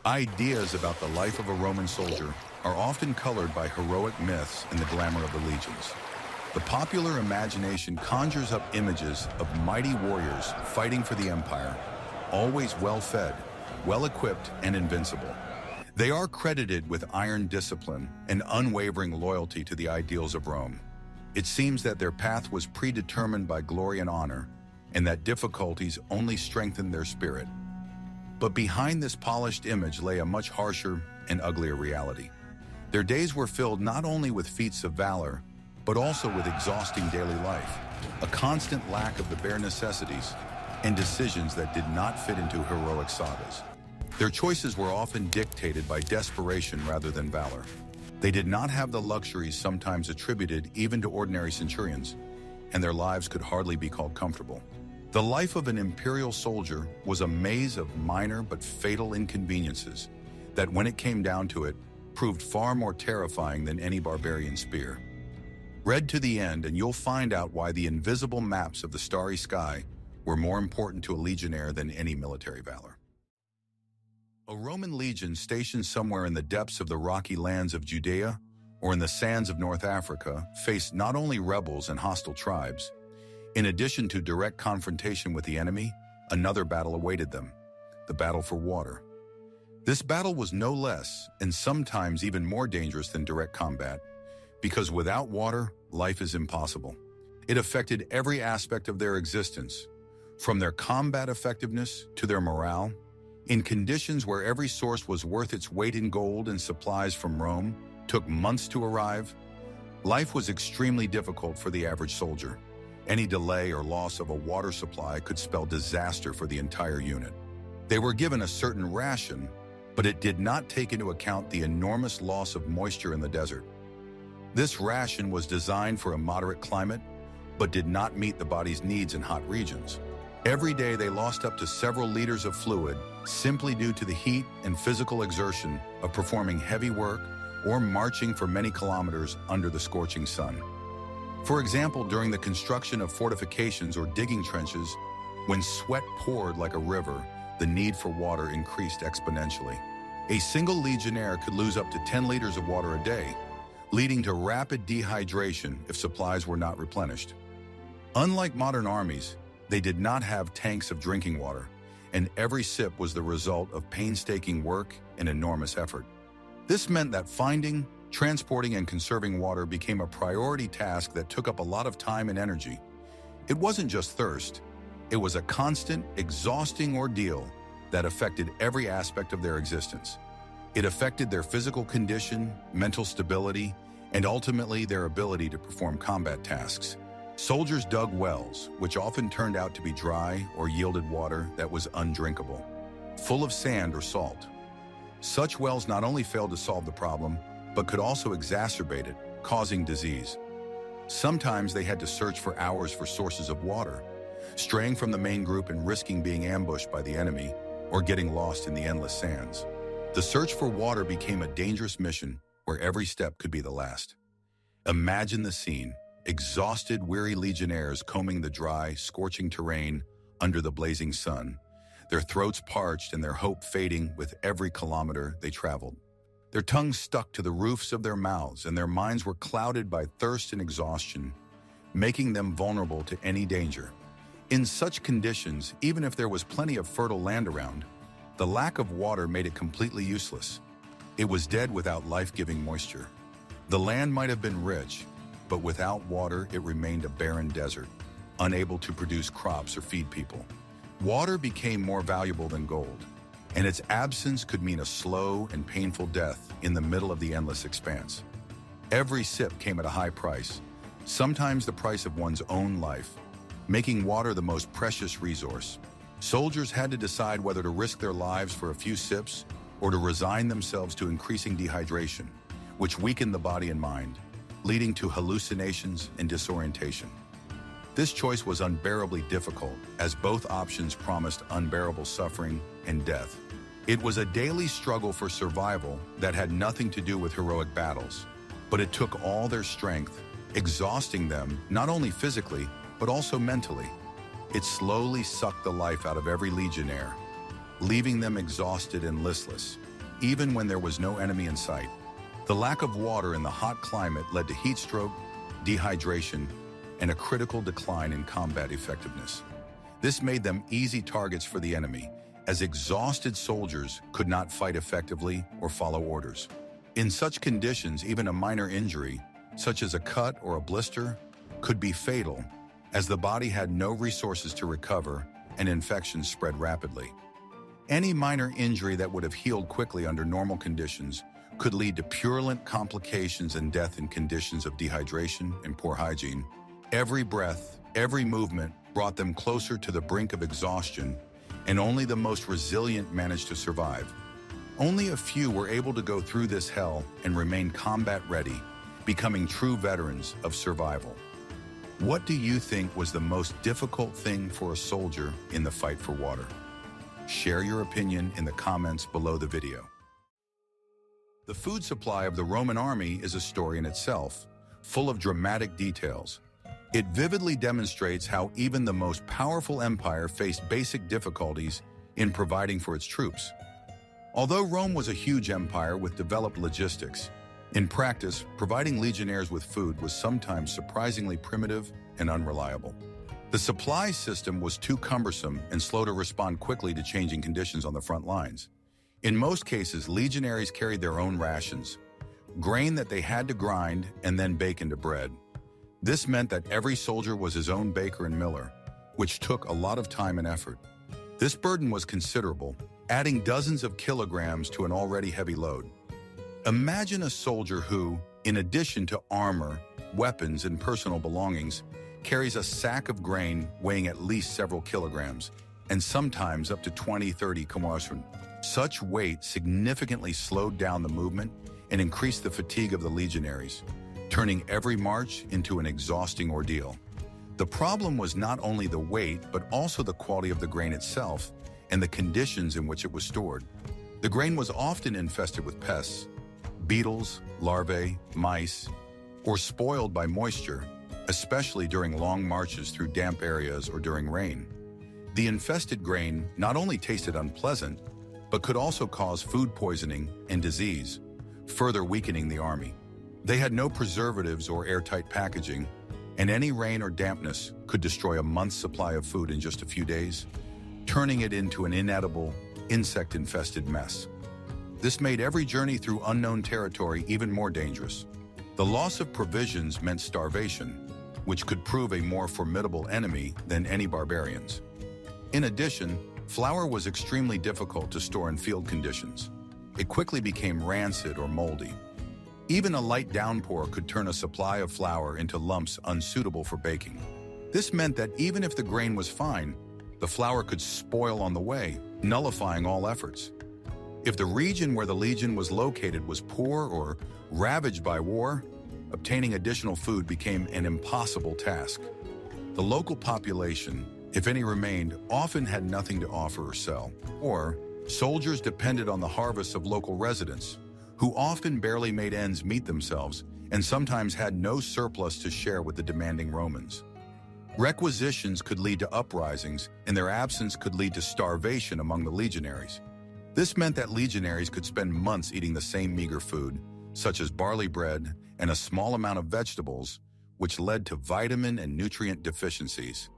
Ideas about the life of a Roman soldier are often colored by heroic myths and the glamour of the legions. The popular imagination conjures up images of mighty warriors fighting for the empire, always well-fed, well-equipped, and invincible. They are credited with iron discipline and unwavering loyalty to the ideals of Rome. It seems that their path was predetermined by glory and honor, and that difficulties only strengthened their spirit. But behind this polished image lay a much harsher and uglier reality. Their days were filled not only with feats of valor, but also with exhausting daily life, a constant lack of the bare necessities, and decisions that did not fit into heroic sagas. Their choices were often dictated by desperation rather than valor. They did not have the luxuries sometimes attributed even to ordinary centurions, and their lives could hardly be called comfortable. The life of an imperial soldier was a maze of minor but fatal inconveniences that, when it came down to it, proved far more terrifying than any barbarian spear. Read to the end and you'll find out why the invisible maps of the starry sky were more important to a legionnaire than any military valor. A Roman legion stationed somewhere in the depths of the rocky lands of Judea or in the sands of North Africa faced not only rebels and hostile tribes. In addition to direct confrontation with the enemy, another battle awaited them, the battle for water. This battle was no less, and sometimes even more dangerous than direct combat, because without water, life is impossible. It affected every aspect of their existence, from their combat effectiveness to their morale. In conditions where every source was worth its weight in gold and supplies from Rome took months to arrive, life was extremely difficult for the average soldier. Any delay or loss of a water supply could spell disaster for the entire unit. They were given a certain ration, but it did not take into account the enormous loss of moisture in the desert. This ration was designed for a moderate climate, but did not meet the body's needs in hot regions. Every day they lost up to several liters of fluid simply due to the heat and physical exertion of performing heavy work or marching for many kilometers under the scorching sun. For example, during the construction of fortifications or digging trenches, when sweat poured like a river, the need for water increased exponentially. A single legionnaire could lose up to 10 liters of water a day, leading to rapid dehydration if supplies were not replenished. Unlike modern armies, they did not have tanks of drinking water, and every sip was the result of painstaking work and enormous effort. This meant that finding, transporting, and conserving water became a priority task that took up a lot of time and energy. It wasn't just thirst, it was a constant, exhausting ordeal that affected every aspect of their existence. It affected their physical condition, mental stability, and ultimately their ability to perform combat tasks. Soldiers dug wells, which often turned out to be dry or yielded water that was undrinkable, full of sand or salt. Such wells not only failed to solve the problem, but could also exacerbate it, causing disease. Sometimes they had to search for hours for sources of water, straying from the main group and risking being ambushed by the enemy or getting lost in the endless sands. The search for water became a dangerous mission where every step could be the last. Imagine the scene: exhausted, weary legionnaires combing the dry, scorching terrain under the blazing sun, their throats parched and their hope fading with every kilometer they traveled. Their tongues stuck to the roofs of their mouths and their minds were clouded by thirst and exhaustion, making them vulnerable to any danger. In such conditions, even if there was plenty of fertile land around, the lack of water made it completely useless. It was dead without life-giving moisture. The land might have been rich, but without water, it remained a barren desert, unable to produce crops or feed people. Water became more valuable than gold, and its absence could mean a slow and painful death in the middle of the endless expanse. Every sip came at a high price, sometimes the price of one's own life, making water the most precious resource. Soldiers had to decide whether to risk their lives for a few sips or to resign themselves to increasing dehydration, which weakened the body and mind, leading to hallucinations and disorientation. This choice was unbearably difficult, as both options promised unbearable suffering and death. It was a daily struggle for survival that had nothing to do with heroic battles, but it took all their strength, exhausting them not only physically, but also mentally. It slowly sucked the life out of every legionnaire, leaving them exhausted and listless, even when there was no enemy in sight. The lack of water in the hot climate led to heat stroke, dehydration, and a critical decline in combat effectiveness. This made them easy targets for the enemy, as exhausted soldiers could not fight effectively or follow orders. In such conditions, even a minor injury, such as a cut or a blister, could be fatal, as the body had no resources to recover and infections spread rapidly. Any minor injury that would have healed quickly under normal conditions could lead to purulent complications and death in conditions of dehydration and poor hygiene. Every breath, every movement brought them closer to the brink of exhaustion, and only the most resilient managed to survive. Only a few were able to go through this hell and remain combat-ready, becoming true veterans of survival. What do you think was the most difficult thing for a soldier in the fight for water? Share your opinion in the comments below the video. The food supply of the Roman army is a story in itself, full of dramatic details. It vividly demonstrates how even the most powerful empire faced basic difficulties in providing for its troops. Although Rome was a huge empire with developed logistics, in practice, providing legionnaires with food was sometimes surprisingly primitive and unreliable. The supply system was too cumbersome and slow to respond quickly to changing conditions on the front lines. In most cases, legionaries carried their own rations, grain that they had to grind and then bake into bread. This meant that every soldier was his own baker and miller, which took a lot of time and effort. This burden was considerable, adding dozens of kilograms to an already heavy load. Imagine a soldier who, in addition to armor, weapons, and personal belongings, carries a sack of grain weighing at least several kilograms, and sometimes up to 20-30 kg. Such weight significantly slowed down the movement and increased the fatigue of the legionaries, turning every march into an exhausting ordeal. The problem was not only the weight, but also the quality of the grain itself and the conditions in which it was stored. The grain was often infested with pests, beetles, larvae, mice, or spoiled by moisture, especially during long marches through damp areas or during rain. The infested grain not only tasted unpleasant, but could also cause food poisoning and disease, further weakening the army. They had no preservatives or airtight packaging, and any rain or dampness could destroy a month's supply of food in just a few days, turning it into an inedible, insect-infested mess. This made every journey through unknown territory even more dangerous. The loss of provisions meant starvation, which could prove a more formidable enemy than any barbarians. In addition, flour was extremely difficult to store in field conditions. It quickly became rancid or moldy. Even a light downpour could turn a supply of flour into lumps unsuitable for baking. This meant that even if the grain was fine, the flour could spoil on the way, nullifying all efforts. If the region where the legion was located was poor or ravaged by war, obtaining additional food became an impossible task. The local population, if any remained, often had nothing to offer or sell, or soldiers depended on the harvests of local residents, who often barely made ends meet themselves and sometimes had no surplus to share with the demanding Romans. Requisitions could lead to uprisings, and their absence could lead to starvation among the legionaries. This meant that legionaries could spend months eating the same meager food, such as barley bread and a small amount of vegetables, which led to vitamin and nutrient deficiencies.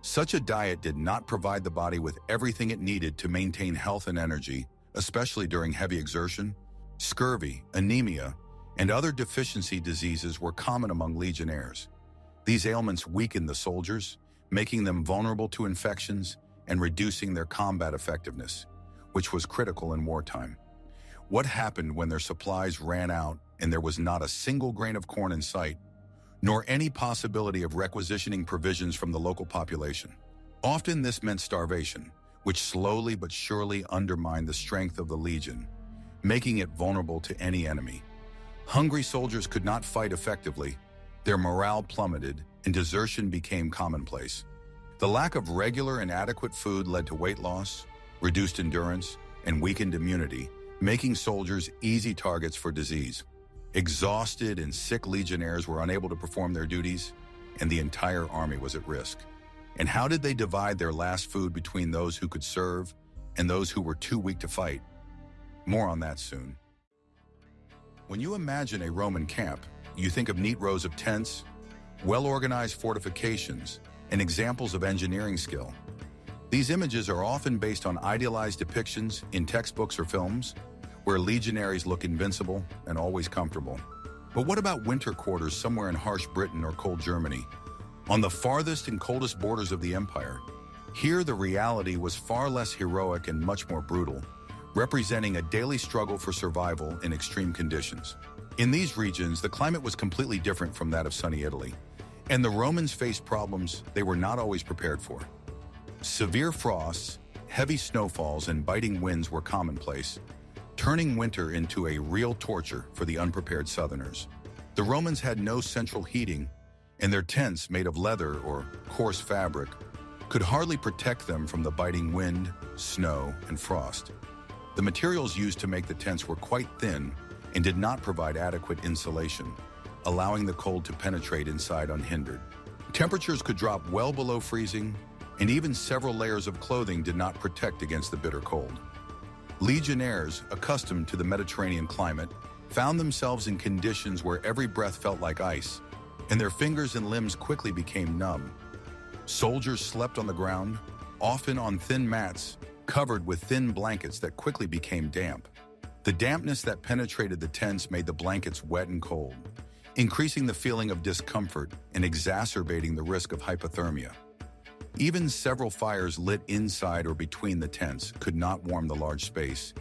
Such a diet did not provide the body with everything it needed to maintain health and energy, especially during heavy exertion. Scurvy, anemia, and other deficiency diseases were common among legionnaires. These ailments weakened the soldiers, making them vulnerable to infections and reducing their combat effectiveness, which was critical in wartime. What happened when their supplies ran out and there was not a single grain of corn in sight, nor any possibility of requisitioning provisions from the local population? Often this meant starvation, which slowly but surely undermined the strength of the legion, making it vulnerable to any enemy. Hungry soldiers could not fight effectively, their morale plummeted, and desertion became commonplace. The lack of regular and adequate food led to weight loss, reduced endurance, and weakened immunity, making soldiers easy targets for disease. Exhausted and sick legionnaires were unable to perform their duties, and the entire army was at risk. And how did they divide their last food between those who could serve and those who were too weak to fight? More on that soon. When you imagine a Roman camp, you think of neat rows of tents, well-organized fortifications, and examples of engineering skill. These images are often based on idealized depictions in textbooks or films, where legionaries look invincible and always comfortable. But what about winter quarters somewhere in harsh Britain or cold Germany? On the farthest and coldest borders of the empire, here the reality was far less heroic and much more brutal, representing a daily struggle for survival in extreme conditions. In these regions, the climate was completely different from that of sunny Italy, and the Romans faced problems they were not always prepared for. Severe frosts, heavy snowfalls, and biting winds were commonplace, turning winter into a real torture for the unprepared Southerners. The Romans had no central heating, and their tents, made of leather or coarse fabric, could hardly protect them from the biting wind, snow, and frost. The materials used to make the tents were quite thin and did not provide adequate insulation, allowing the cold to penetrate inside unhindered. Temperatures could drop well below freezing, and even several layers of clothing did not protect against the bitter cold. Legionnaires, accustomed to the Mediterranean climate, found themselves in conditions where every breath felt like ice, and their fingers and limbs quickly became numb. Soldiers slept on the ground, often on thin mats, covered with thin blankets that quickly became damp. The dampness that penetrated the tents made the blankets wet and cold, increasing the feeling of discomfort and exacerbating the risk of hypothermia. Even several fires lit inside or between the tents could not warm the large space,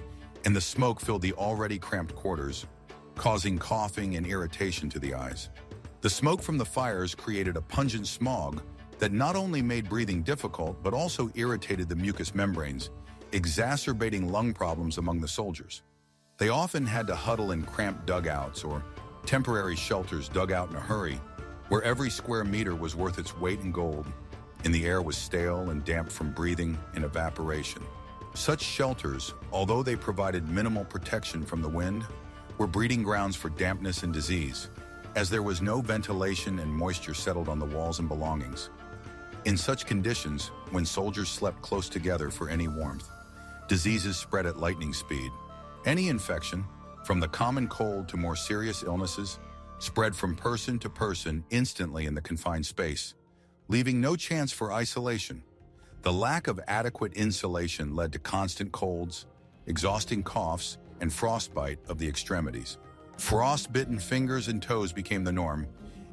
and the smoke filled the already cramped quarters, causing coughing and irritation to the eyes. The smoke from the fires created a pungent smog that not only made breathing difficult but also irritated the mucous membranes, exacerbating lung problems among the soldiers. They often had to huddle in cramped dugouts or temporary shelters dug out in a hurry, where every square meter was worth its weight in gold, and the air was stale and damp from breathing and evaporation. Such shelters, although they provided minimal protection from the wind, were breeding grounds for dampness and disease, as there was no ventilation and moisture settled on the walls and belongings. In such conditions, when soldiers slept close together for any warmth, diseases spread at lightning speed. Any infection, from the common cold to more serious illnesses, spread from person to person instantly in the confined space, leaving no chance for isolation. The lack of adequate insulation led to constant colds, exhausting coughs, and frostbite of the extremities. Frost-bitten fingers and toes became the norm,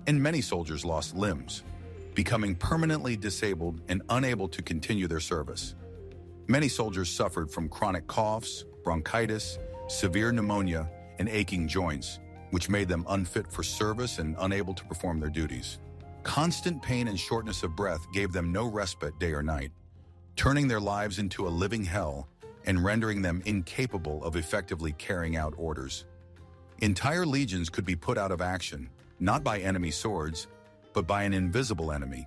and many soldiers lost limbs, becoming permanently disabled and unable to continue their service. Many soldiers suffered from chronic coughs, bronchitis, severe pneumonia, and aching joints, which made them unfit for service and unable to perform their duties. Constant pain and shortness of breath gave them no respite day or night, turning their lives into a living hell and rendering them incapable of effectively carrying out orders. Entire legions could be put out of action, not by enemy swords, but by an invisible enemy,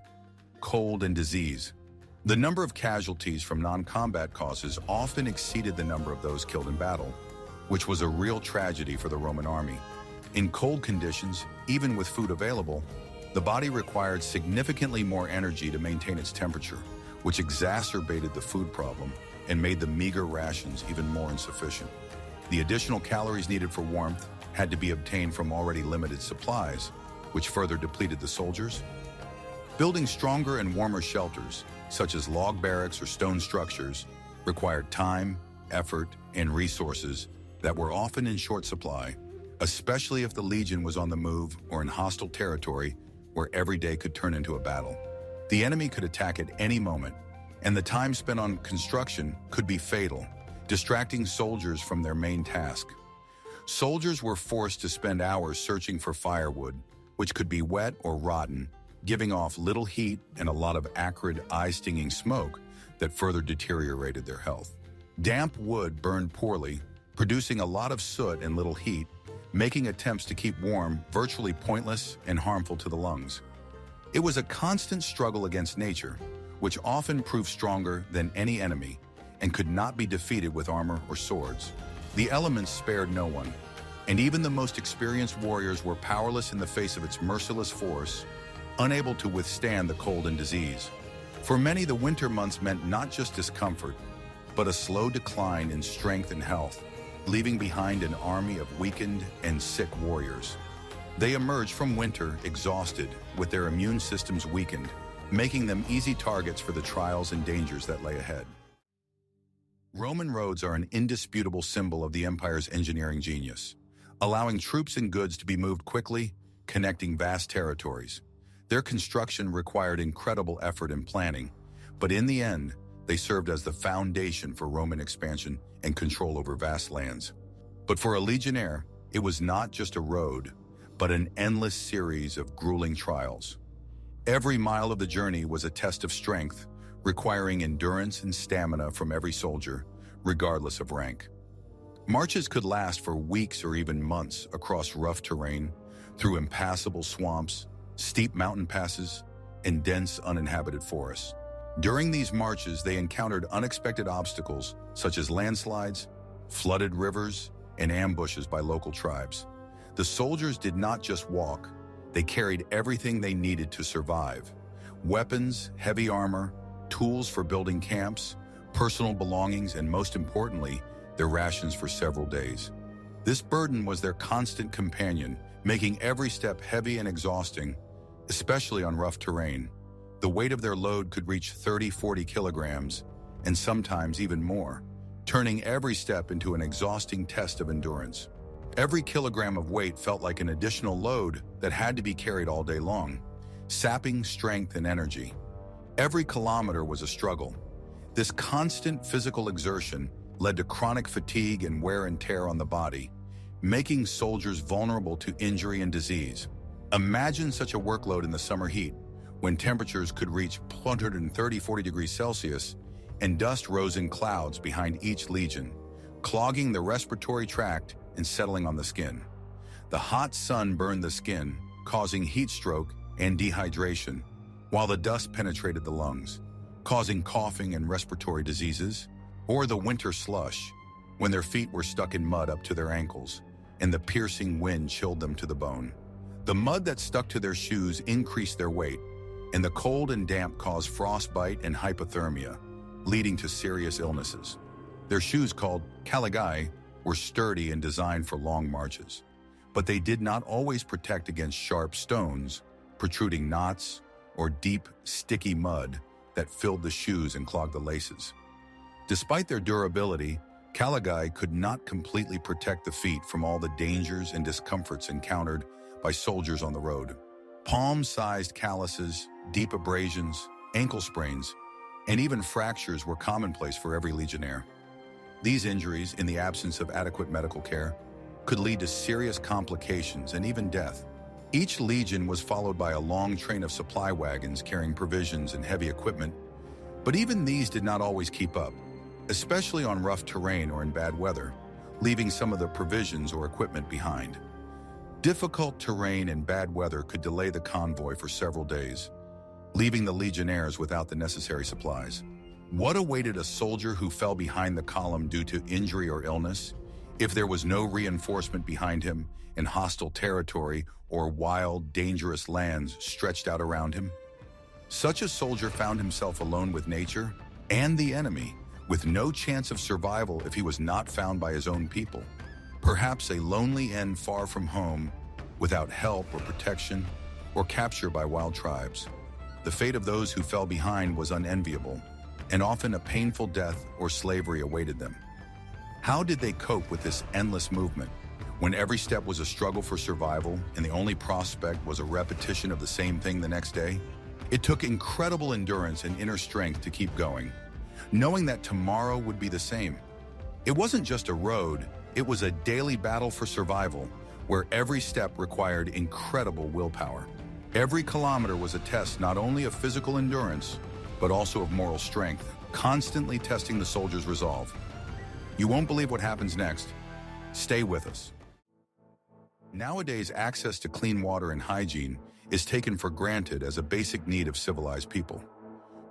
cold and disease. The number of casualties from non-combat causes often exceeded the number of those killed in battle, which was a real tragedy for the Roman army. In cold conditions, even with food available, the body required significantly more energy to maintain its temperature, which exacerbated the food problem and made the meager rations even more insufficient. The additional calories needed for warmth had to be obtained from already limited supplies, which further depleted the soldiers. Building stronger and warmer shelters, such as log barracks or stone structures, required time, effort, and resources that were often in short supply, especially if the legion was on the move or in hostile territory where every day could turn into a battle. The enemy could attack at any moment, and the time spent on construction could be fatal, distracting soldiers from their main task. Soldiers were forced to spend hours searching for firewood, which could be wet or rotten, giving off little heat and a lot of acrid, eye-stinging smoke that further deteriorated their health. Damp wood burned poorly, producing a lot of soot and little heat, making attempts to keep warm virtually pointless and harmful to the lungs. It was a constant struggle against nature, which often proved stronger than any enemy and could not be defeated with armor or swords. The elements spared no one, and even the most experienced warriors were powerless in the face of its merciless force, unable to withstand the cold and disease. For many, the winter months meant not just discomfort, but a slow decline in strength and health, leaving behind an army of weakened and sick warriors. They emerged from winter exhausted, with their immune systems weakened, making them easy targets for the trials and dangers that lay ahead. Roman roads are an indisputable symbol of the empire's engineering genius, allowing troops and goods to be moved quickly, connecting vast territories. Their construction required incredible effort and planning, but in the end, they served as the foundation for Roman expansion and control over vast lands. But for a legionnaire, it was not just a road, but an endless series of grueling trials. Every mile of the journey was a test of strength, requiring endurance and stamina from every soldier, regardless of rank. Marches could last for weeks or even months across rough terrain, through impassable swamps, steep mountain passes, and dense uninhabited forests. During these marches, they encountered unexpected obstacles such as landslides, flooded rivers, and ambushes by local tribes. The soldiers did not just walk, they carried everything they needed to survive: weapons, heavy armor, tools for building camps, personal belongings, and most importantly, their rations for several days. This burden was their constant companion, making every step heavy and exhausting, especially on rough terrain. The weight of their load could reach 30-40 kilograms, and sometimes even more, turning every step into an exhausting test of endurance. Every kilogram of weight felt like an additional load that had to be carried all day long, sapping strength and energy. Every kilometer was a struggle. This constant physical exertion led to chronic fatigue and wear and tear on the body, making soldiers vulnerable to injury and disease. Imagine such a workload in the summer heat, when temperatures could reach 130-40 degrees Celsius and dust rose in clouds behind each legion, clogging the respiratory tract and settling on the skin. The hot sun burned the skin, causing heat stroke and dehydration, while the dust penetrated the lungs, causing coughing and respiratory diseases. Or the winter slush, when their feet were stuck in mud up to their ankles, and the piercing wind chilled them to the bone. The mud that stuck to their shoes increased their weight, and the cold and damp caused frostbite and hypothermia, leading to serious illnesses. Their shoes, called caligae, were sturdy and designed for long marches, but they did not always protect against sharp stones, protruding knots, or deep, sticky mud that filled the shoes and clogged the laces. Despite their durability, caligae could not completely protect the feet from all the dangers and discomforts encountered by soldiers on the road. Palm-sized calluses, deep abrasions, ankle sprains, and even fractures were commonplace for every legionnaire. These injuries, in the absence of adequate medical care, could lead to serious complications and even death. Each legion was followed by a long train of supply wagons carrying provisions and heavy equipment, but even these did not always keep up, especially on rough terrain or in bad weather, leaving some of the provisions or equipment behind. Difficult terrain and bad weather could delay the convoy for several days, leaving the legionnaires without the necessary supplies. What awaited a soldier who fell behind the column due to injury or illness, if there was no reinforcement behind him in hostile territory or wild, dangerous lands stretched out around him? Such a soldier found himself alone with nature and the enemy, with no chance of survival if he was not found by his own people. Perhaps a lonely end far from home, without help or protection, or capture by wild tribes. The fate of those who fell behind was unenviable, and often a painful death or slavery awaited them. How did they cope with this endless movement, when every step was a struggle for survival and the only prospect was a repetition of the same thing the next day? It took incredible endurance and inner strength to keep going, knowing that tomorrow would be the same. It wasn't just a road, it was a daily battle for survival, where every step required incredible willpower. Every kilometer was a test not only of physical endurance, but also of moral strength, constantly testing the soldier's resolve. You won't believe what happens next. Stay with us. Nowadays, access to clean water and hygiene is taken for granted as a basic need of civilized people.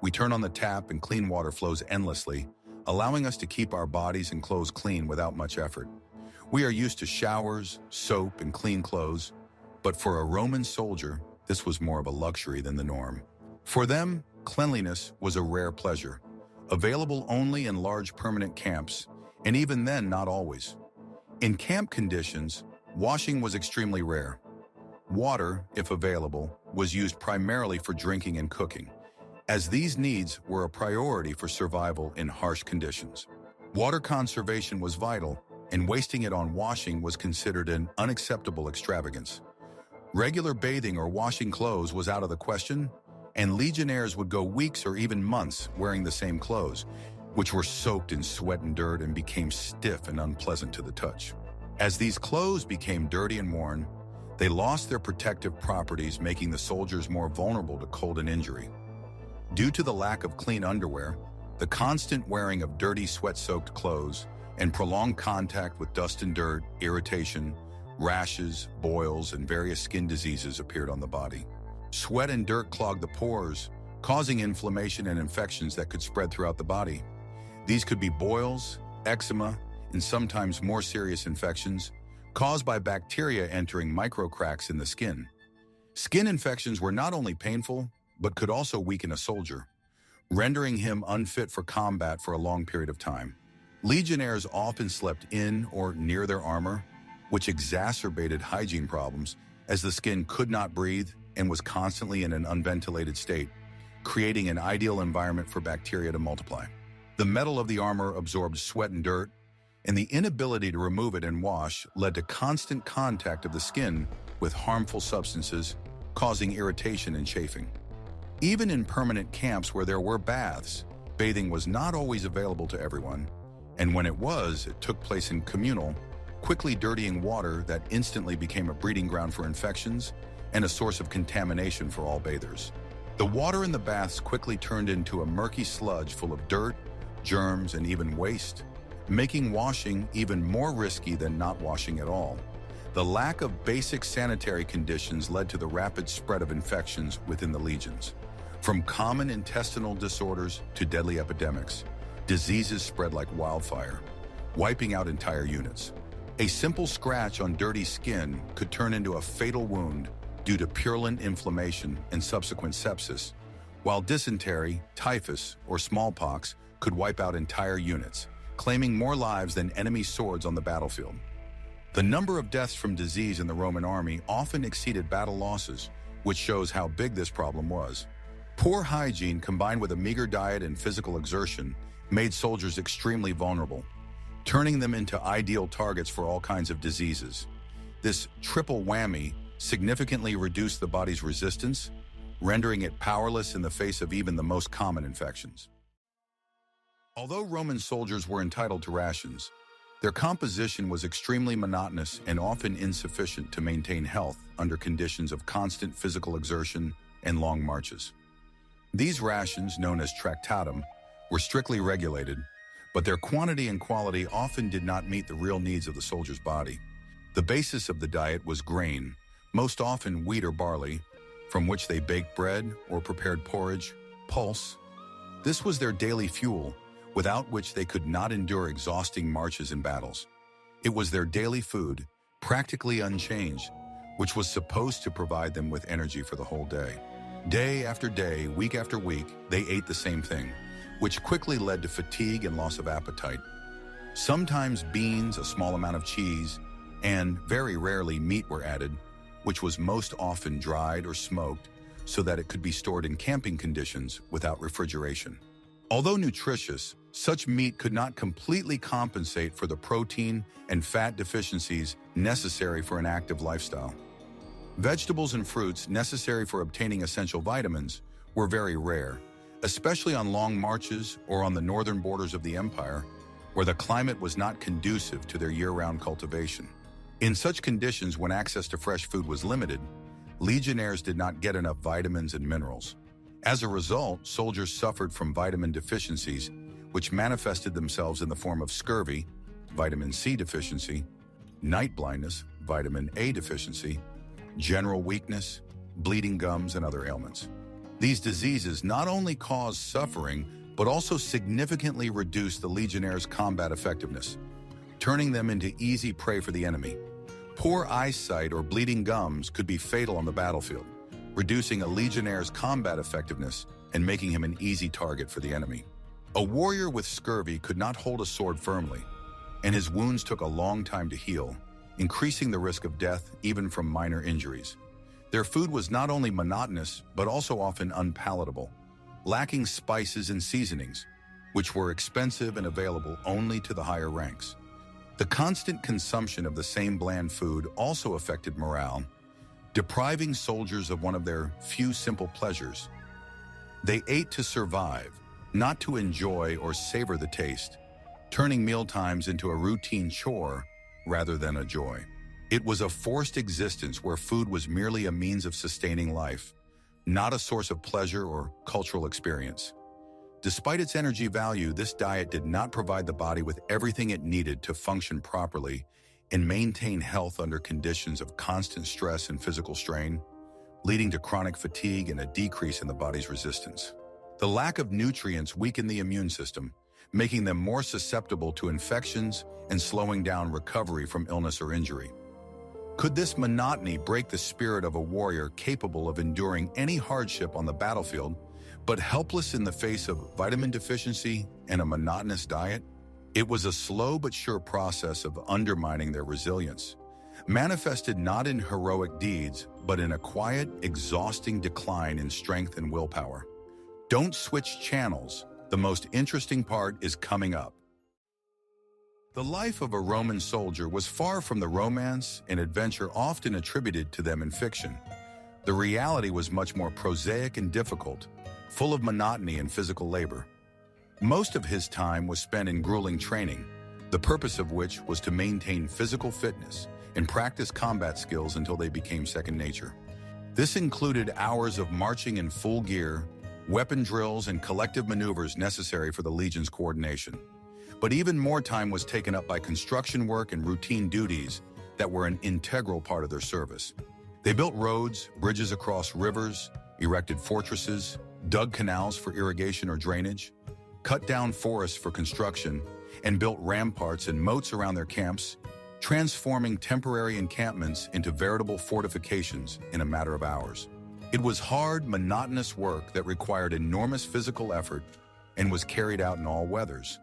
We turn on the tap and clean water flows endlessly, allowing us to keep our bodies and clothes clean without much effort. We are used to showers, soap, and clean clothes, but for a Roman soldier, this was more of a luxury than the norm. For them, cleanliness was a rare pleasure, available only in large permanent camps, and even then not always. In camp conditions, washing was extremely rare. Water, if available, was used primarily for drinking and cooking, as these needs were a priority for survival in harsh conditions. Water conservation was vital, and wasting it on washing was considered an unacceptable extravagance. Regular bathing or washing clothes was out of the question, and legionnaires would go weeks or even months wearing the same clothes, which were soaked in sweat and dirt and became stiff and unpleasant to the touch. As these clothes became dirty and worn, they lost their protective properties, making the soldiers more vulnerable to cold and injury. Due to the lack of clean underwear, the constant wearing of dirty, sweat-soaked clothes, and prolonged contact with dust and dirt, irritation, rashes, boils, and various skin diseases appeared on the body. Sweat and dirt clogged the pores, causing inflammation and infections that could spread throughout the body. These could be boils, eczema, and sometimes more serious infections caused by bacteria entering microcracks in the skin. Skin infections were not only painful, but could also weaken a soldier, rendering him unfit for combat for a long period of time. Legionnaires often slept in or near their armor, which exacerbated hygiene problems as the skin could not breathe and was constantly in an unventilated state, creating an ideal environment for bacteria to multiply. The metal of the armor absorbed sweat and dirt, and the inability to remove it and wash led to constant contact of the skin with harmful substances, causing irritation and chafing. Even in permanent camps where there were baths, bathing was not always available to everyone, and when it was, it took place in communal, quickly dirtying water that instantly became a breeding ground for infections and a source of contamination for all bathers. The water in the baths quickly turned into a murky sludge full of dirt, germs, and even waste, making washing even more risky than not washing at all. The lack of basic sanitary conditions led to the rapid spread of infections within the legions. From common intestinal disorders to deadly epidemics, diseases spread like wildfire, wiping out entire units. A simple scratch on dirty skin could turn into a fatal wound due to purulent inflammation and subsequent sepsis, while dysentery, typhus, or smallpox could wipe out entire units, claiming more lives than enemy swords on the battlefield. The number of deaths from disease in the Roman army often exceeded battle losses, which shows how big this problem was. Poor hygiene combined with a meager diet and physical exertion made soldiers extremely vulnerable, turning them into ideal targets for all kinds of diseases. This triple whammy significantly reduced the body's resistance, rendering it powerless in the face of even the most common infections. Although Roman soldiers were entitled to rations, their composition was extremely monotonous and often insufficient to maintain health under conditions of constant physical exertion and long marches. These rations, known as tractatum, were strictly regulated, but their quantity and quality often did not meet the real needs of the soldier's body. The basis of the diet was grain, most often wheat or barley, from which they baked bread or prepared porridge, pulse. This was their daily fuel, without which they could not endure exhausting marches and battles. It was their daily food, practically unchanged, which was supposed to provide them with energy for the whole day. Day after day, week after week, they ate the same thing, which quickly led to fatigue and loss of appetite. Sometimes beans, a small amount of cheese, and very rarely meat were added, which was most often dried or smoked so that it could be stored in camping conditions without refrigeration. Although nutritious, such meat could not completely compensate for the protein and fat deficiencies necessary for an active lifestyle. Vegetables and fruits necessary for obtaining essential vitamins were very rare, especially on long marches or on the northern borders of the empire, where the climate was not conducive to their year-round cultivation. In such conditions, when access to fresh food was limited, legionnaires did not get enough vitamins and minerals. As a result, soldiers suffered from vitamin deficiencies, which manifested themselves in the form of scurvy, vitamin C deficiency, night blindness, vitamin A deficiency, general weakness, bleeding gums, and other ailments. These diseases not only caused suffering, but also significantly reduced the legionnaires' combat effectiveness, turning them into easy prey for the enemy. Poor eyesight or bleeding gums could be fatal on the battlefield, reducing a legionnaire's combat effectiveness and making him an easy target for the enemy. A warrior with scurvy could not hold a sword firmly, and his wounds took a long time to heal, increasing the risk of death even from minor injuries. Their food was not only monotonous, but also often unpalatable, lacking spices and seasonings, which were expensive and available only to the higher ranks. The constant consumption of the same bland food also affected morale, depriving soldiers of one of their few simple pleasures. They ate to survive, not to enjoy or savor the taste, turning mealtimes into a routine chore rather than a joy. It was a forced existence where food was merely a means of sustaining life, not a source of pleasure or cultural experience. Despite its energy value, this diet did not provide the body with everything it needed to function properly and maintain health under conditions of constant stress and physical strain, leading to chronic fatigue and a decrease in the body's resistance. The lack of nutrients weakened the immune system, making them more susceptible to infections and slowing down recovery from illness or injury. Could this monotony break the spirit of a warrior capable of enduring any hardship on the battlefield, but helpless in the face of vitamin deficiency and a monotonous diet? It was a slow but sure process of undermining their resilience, manifested not in heroic deeds, but in a quiet, exhausting decline in strength and willpower. Don't switch channels. The most interesting part is coming up. The life of a Roman soldier was far from the romance and adventure often attributed to them in fiction. The reality was much more prosaic and difficult, full of monotony and physical labor. Most of his time was spent in grueling training, the purpose of which was to maintain physical fitness and practice combat skills until they became second nature. This included hours of marching in full gear, weapon drills, and collective maneuvers necessary for the legion's coordination. But even more time was taken up by construction work and routine duties that were an integral part of their service. They built roads, bridges across rivers, erected fortresses, dug canals for irrigation or drainage, cut down forests for construction, and built ramparts and moats around their camps, transforming temporary encampments into veritable fortifications in a matter of hours. It was hard, monotonous work that required enormous physical effort and was carried out in all weathers,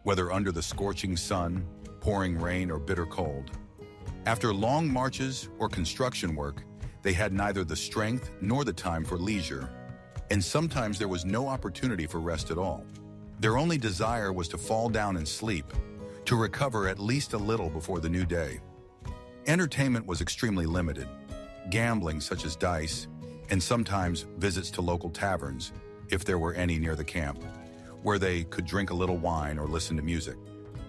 whether under the scorching sun, pouring rain, or bitter cold. After long marches or construction work, they had neither the strength nor the time for leisure, and sometimes there was no opportunity for rest at all. Their only desire was to fall down and sleep, to recover at least a little before the new day. Entertainment was extremely limited. Gambling, such as dice, and sometimes visits to local taverns, if there were any near the camp, where they could drink a little wine or listen to music.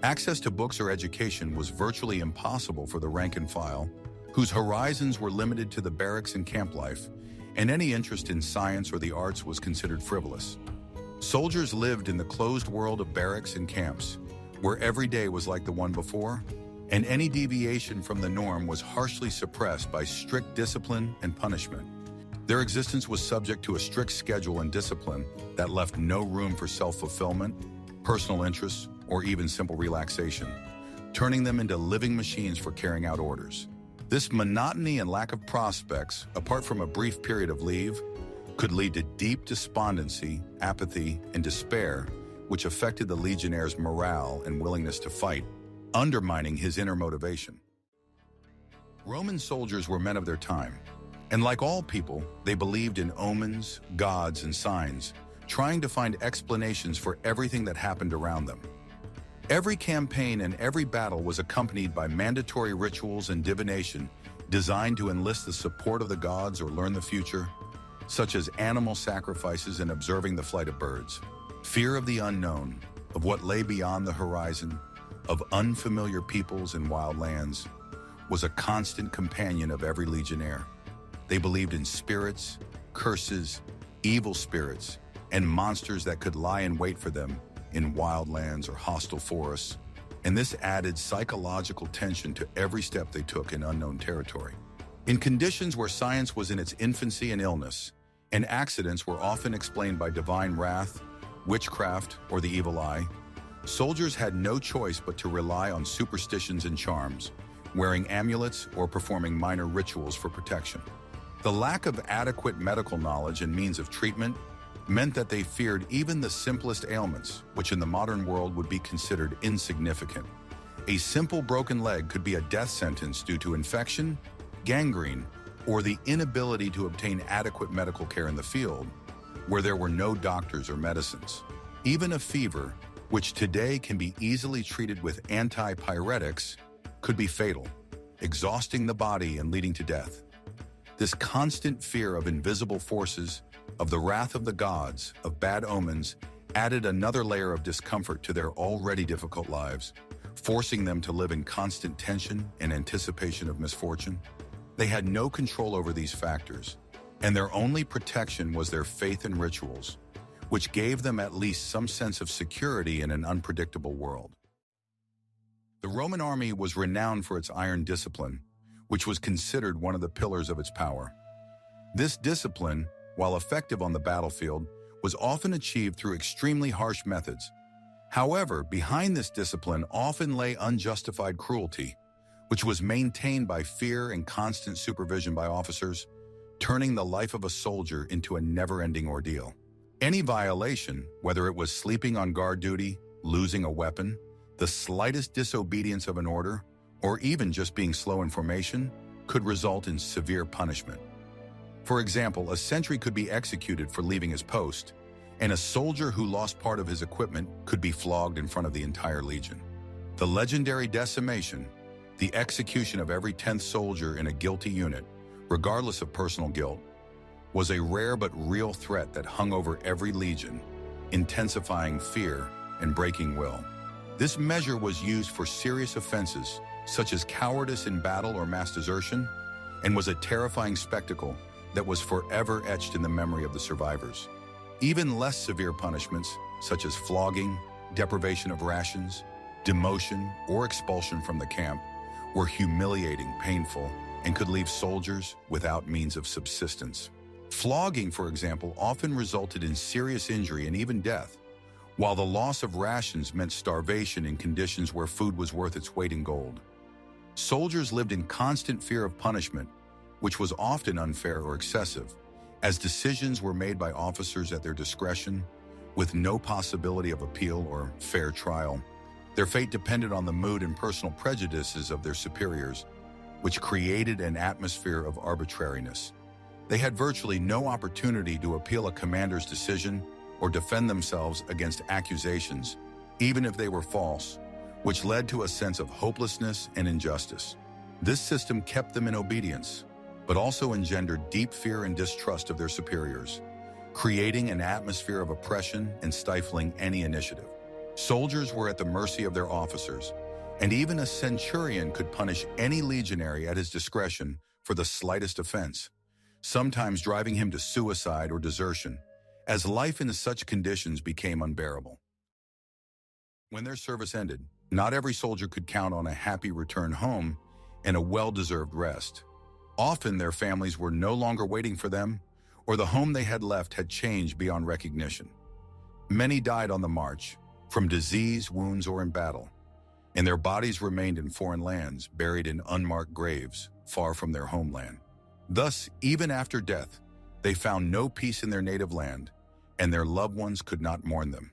Access to books or education was virtually impossible for the rank and file, whose horizons were limited to the barracks and camp life, and any interest in science or the arts was considered frivolous. Soldiers lived in the closed world of barracks and camps, where every day was like the one before, and any deviation from the norm was harshly suppressed by strict discipline and punishment. Their existence was subject to a strict schedule and discipline that left no room for self-fulfillment, personal interests, or even simple relaxation, turning them into living machines for carrying out orders. This monotony and lack of prospects, apart from a brief period of leave, could lead to deep despondency, apathy, and despair, which affected the legionnaire's morale and willingness to fight, undermining his inner motivation. Roman soldiers were men of their time, and like all people, they believed in omens, gods, and signs, trying to find explanations for everything that happened around them. Every campaign and every battle was accompanied by mandatory rituals and divination designed to enlist the support of the gods or learn the future, such as animal sacrifices and observing the flight of birds. Fear of the unknown, of what lay beyond the horizon, of unfamiliar peoples and wild lands, was a constant companion of every legionnaire. They believed in spirits, curses, evil spirits, and monsters that could lie in wait for them in wild lands or hostile forests, and this added psychological tension to every step they took in unknown territory. In conditions where science was in its infancy and illness, and accidents were often explained by divine wrath, witchcraft, or the evil eye, soldiers had no choice but to rely on superstitions and charms, wearing amulets or performing minor rituals for protection. The lack of adequate medical knowledge and means of treatment meant that they feared even the simplest ailments, which in the modern world would be considered insignificant. A simple broken leg could be a death sentence due to infection, gangrene, or the inability to obtain adequate medical care in the field, where there were no doctors or medicines. Even a fever, which today can be easily treated with antipyretics, could be fatal, exhausting the body and leading to death. This constant fear of invisible forces, of the wrath of the gods, of bad omens, added another layer of discomfort to their already difficult lives, forcing them to live in constant tension and anticipation of misfortune. They had no control over these factors, and their only protection was their faith and rituals, which gave them at least some sense of security in an unpredictable world. The Roman army was renowned for its iron discipline, which was considered one of the pillars of its power. This discipline, while effective on the battlefield, was often achieved through extremely harsh methods. However, behind this discipline often lay unjustified cruelty, which was maintained by fear and constant supervision by officers, turning the life of a soldier into a never-ending ordeal. Any violation, whether it was sleeping on guard duty, losing a weapon, the slightest disobedience of an order, or even just being slow in formation, could result in severe punishment. For example, a sentry could be executed for leaving his post, and a soldier who lost part of his equipment could be flogged in front of the entire legion. The legendary decimation, the execution of every 10th soldier in a guilty unit, regardless of personal guilt, was a rare but real threat that hung over every legion, intensifying fear and breaking will. This measure was used for serious offenses, such as cowardice in battle or mass desertion, and was a terrifying spectacle that was forever etched in the memory of the survivors. Even less severe punishments, such as flogging, deprivation of rations, demotion, or expulsion from the camp, were humiliating, painful, and could leave soldiers without means of subsistence. Flogging, for example, often resulted in serious injury and even death, while the loss of rations meant starvation in conditions where food was worth its weight in gold. Soldiers lived in constant fear of punishment, which was often unfair or excessive, as decisions were made by officers at their discretion, with no possibility of appeal or fair trial. Their fate depended on the mood and personal prejudices of their superiors, which created an atmosphere of arbitrariness. They had virtually no opportunity to appeal a commander's decision or defend themselves against accusations, even if they were false, which led to a sense of hopelessness and injustice. This system kept them in obedience, but also engendered deep fear and distrust of their superiors, creating an atmosphere of oppression and stifling any initiative. Soldiers were at the mercy of their officers, and even a centurion could punish any legionary at his discretion for the slightest offense, sometimes driving him to suicide or desertion, as life in such conditions became unbearable. When their service ended, not every soldier could count on a happy return home and a well-deserved rest. Often their families were no longer waiting for them, or the home they had left had changed beyond recognition. Many died on the march, from disease, wounds, or in battle, and their bodies remained in foreign lands, buried in unmarked graves, far from their homeland. Thus, even after death, they found no peace in their native land, and their loved ones could not mourn them.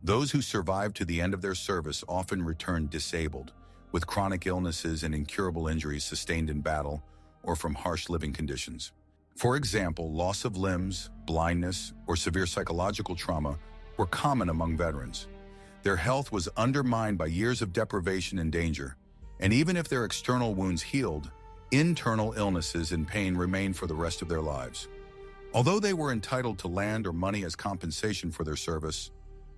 Those who survived to the end of their service often returned disabled, with chronic illnesses and incurable injuries sustained in battle or from harsh living conditions. For example, loss of limbs, blindness, or severe psychological trauma were common among veterans. Their health was undermined by years of deprivation and danger, and even if their external wounds healed, internal illnesses and pain remained for the rest of their lives. Although they were entitled to land or money as compensation for their service,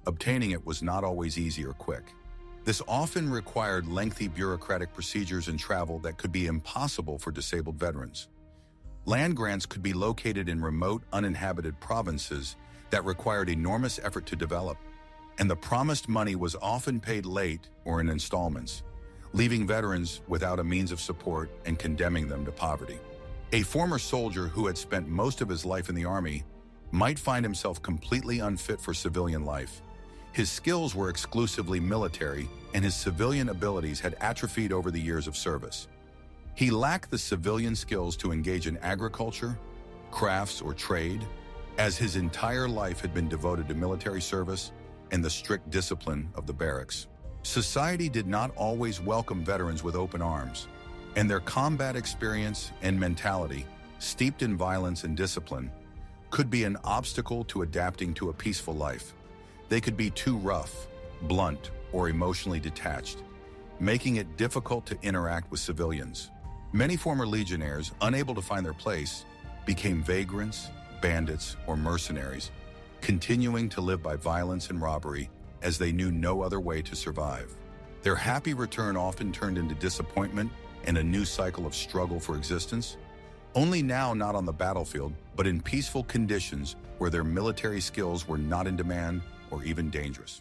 obtaining it was not always easy or quick. This often required lengthy bureaucratic procedures and travel that could be impossible for disabled veterans. Land grants could be located in remote, uninhabited provinces that required enormous effort to develop, and the promised money was often paid late or in installments, leaving veterans without a means of support and condemning them to poverty. A former soldier who had spent most of his life in the army might find himself completely unfit for civilian life. His skills were exclusively military, and his civilian abilities had atrophied over the years of service. He lacked the civilian skills to engage in agriculture, crafts, or trade, as his entire life had been devoted to military service and the strict discipline of the barracks. Society did not always welcome veterans with open arms, and their combat experience and mentality, steeped in violence and discipline, could be an obstacle to adapting to a peaceful life. They could be too rough, blunt, or emotionally detached, making it difficult to interact with civilians. Many former legionnaires, unable to find their place, became vagrants, bandits, or mercenaries, continuing to live by violence and robbery as they knew no other way to survive. Their happy return often turned into disappointment and a new cycle of struggle for existence, only now not on the battlefield, but in peaceful conditions where their military skills were not in demand or even dangerous.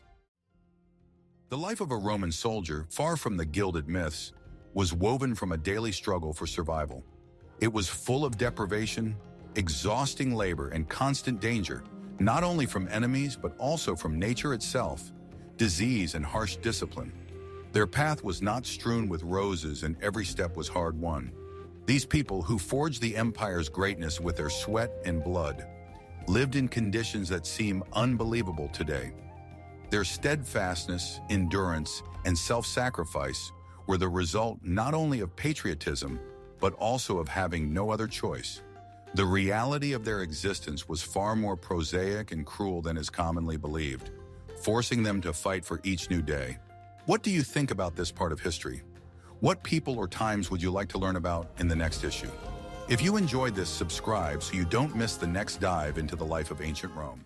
The life of a Roman soldier, far from the gilded myths, was woven from a daily struggle for survival. It was full of deprivation, exhausting labor, and constant danger, not only from enemies but also from nature itself, disease, and harsh discipline. Their path was not strewn with roses, and every step was hard-won. These people, who forged the empire's greatness with their sweat and blood, lived in conditions that seem unbelievable today. Their steadfastness, endurance, and self-sacrifice were the result not only of patriotism, but also of having no other choice. The reality of their existence was far more prosaic and cruel than is commonly believed, forcing them to fight for each new day. What do you think about this part of history? What people or times would you like to learn about in the next issue? If you enjoyed this, subscribe so you don't miss the next dive into the life of ancient Rome.